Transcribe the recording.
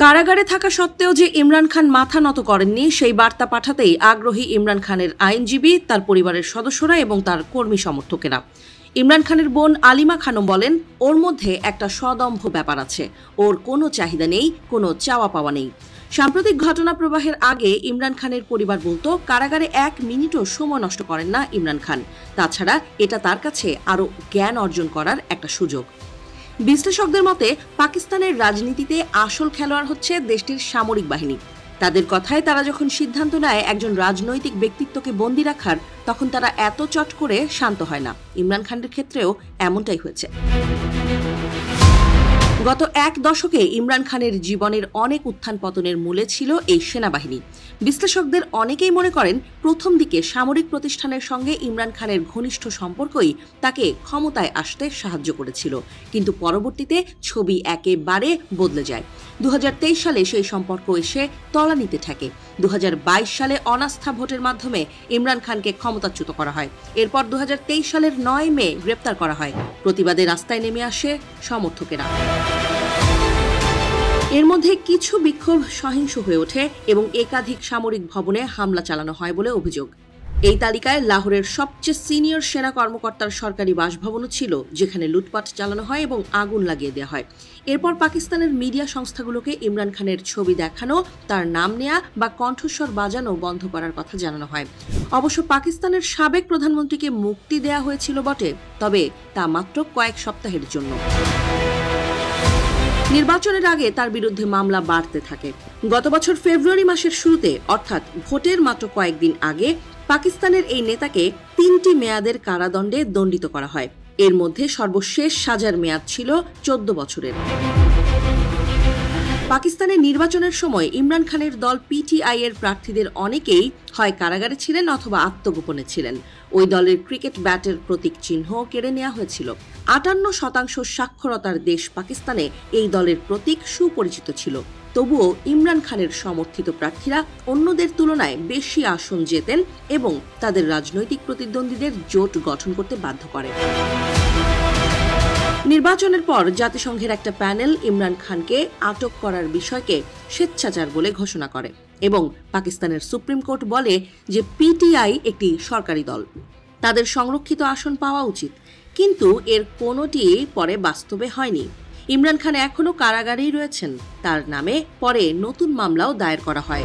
কারাগারে থাকা সত্ত্বেও যে ইমরান খান মাথা নত করেননি সেই বার্তা পাঠাতেই আগ্রহী ইমরান খানের আইনজীবী, তার পরিবারের সদস্যরা এবং তার কর্মী সমর্থকেরা। ইমরান খানের বোন আলিমা খানম বলেন, ওর মধ্যে একটা সদম্ভ ব্যাপার আছে, ওর কোনো চাহিদা নেই, কোনো চাওয়া পাওয়া নেই। সাম্প্রতিক ঘটনা প্রবাহের আগে ইমরান খানের পরিবার বলতো, কারাগারে 1 মিনিটও সময় নষ্ট করেন না ইমরান খান। তাছাড়া এটা তার কাছে আরও জ্ঞান অর্জন করার একটা সুযোগ। বিশ্লেষকদের মতে, পাকিস্তানের রাজনীতিতে আসল খেলোয়াড় হচ্ছে দেশটির সামরিক বাহিনী। তাদের কথায়, তারা যখন সিদ্ধান্ত নেয় একজন রাজনৈতিক ব্যক্তিত্বকে বন্দী রাখার, তখন তারা এত চট করে শান্ত হয় না। ইমরান খানের ক্ষেত্রেও এমনটাই হয়েছে। গত 1 দশকে ইমরান খানের জীবনের অনেক উত্থান পতনের মূলে ছিল এই সেনাবাহিনী। বিশ্লেষকদের অনেকেই মনে করেন, প্রথম দিকে সামরিক প্রতিষ্ঠানের সঙ্গে ইমরান খানের ঘনিষ্ঠ সম্পর্কই তাকে ক্ষমতায় আসতে সাহায্য করেছিল, কিন্তু পরবর্তীতে ছবি একেবারে বদলে যায়। 2023 সালে সেই সম্পর্ক এসে তলানিতে ঠেকে। 2022 সালে অনাস্থা ভোটের মাধ্যমে ইমরান খানকে ক্ষমতাচ্যুত করা হয়। এরপর 2023 সালের 9 মে গ্রেপ্তার করা হয়। প্রতিবাদে রাস্তায় নেমে আসে সমর্থকেরা। এর মধ্যে কিছু বিক্ষোভ সহিংস হয়ে ওঠে এবং একাধিক সামরিক ভবনে হামলা চালানো হয় বলে অভিযোগ। এই তালিকায় লাহোরের সবচেয়ে সিনিয়র সেনা কর্মকর্তার সরকারি বাসভবনও ছিল, যেখানে লুটপাট চালানো হয় এবং আগুন লাগিয়ে দেওয়া হয়। এরপর পাকিস্তানের মিডিয়া সংস্থাগুলোকে ইমরান খানের ছবি দেখানো, তার নাম নেয়া বা কণ্ঠস্বর বাজানো বন্ধ করার কথা জানানো হয়। অবশ্য পাকিস্তানের সাবেক প্রধানমন্ত্রীকে মুক্তি দেয়া হয়েছিল বটে, তবে তা মাত্র কয়েক সপ্তাহের জন্য। নির্বাচনের আগে তার বিরুদ্ধে মামলা বাড়তে থাকে। গত বছর ফেব্রুয়ারি মাসের শুরুতে, অর্থাৎ ভোটের মাত্র কয়েকদিন আগে, পাকিস্তানের এই নেতাকে 3টি মেয়াদের কারাদণ্ডে দণ্ডিত করা হয়। এর মধ্যে সর্বশেষ সাজার মেয়াদ ছিল 14 বছরের। পাকিস্তানের নির্বাচনের সময় ইমরান খানের দল পিটিআই এর প্রার্থীদের অনেকেই হয় কারাগারে ছিলেন অথবা আত্মগোপনে ছিলেন। ওই দলের ক্রিকেট ব্যাটের প্রতীক চিহ্ন কেড়ে নেওয়া হয়েছিল। 58% সাক্ষরতার দেশ পাকিস্তানে এই দলের প্রতীক সুপরিচিত ছিল। তবুও ইমরান খানের সমর্থিত প্রার্থীরা অন্যদের তুলনায় বেশি আসন জেতেন এবং তাদের রাজনৈতিক প্রতিদ্বন্দ্বীদের জোট গঠন করতে বাধ্য করে। নির্বাচনের পর জাতিসংঘের একটা প্যানেল ইমরান খানকে আটক করার বিষয়কে স্বেচ্ছাচার বলে ঘোষণা করে এবং পাকিস্তানের সুপ্রিম কোর্ট বলে যে পিটিআই একটি সরকারি দল, তাদের সংরক্ষিত আসন পাওয়া উচিত। কিন্তু এর কোনোটি পরে বাস্তবে হয়নি। ইমরান খান এখনো কারাগারেই রয়েছেন। তার নামে পরে নতুন মামলাও দায়ের করা হয়।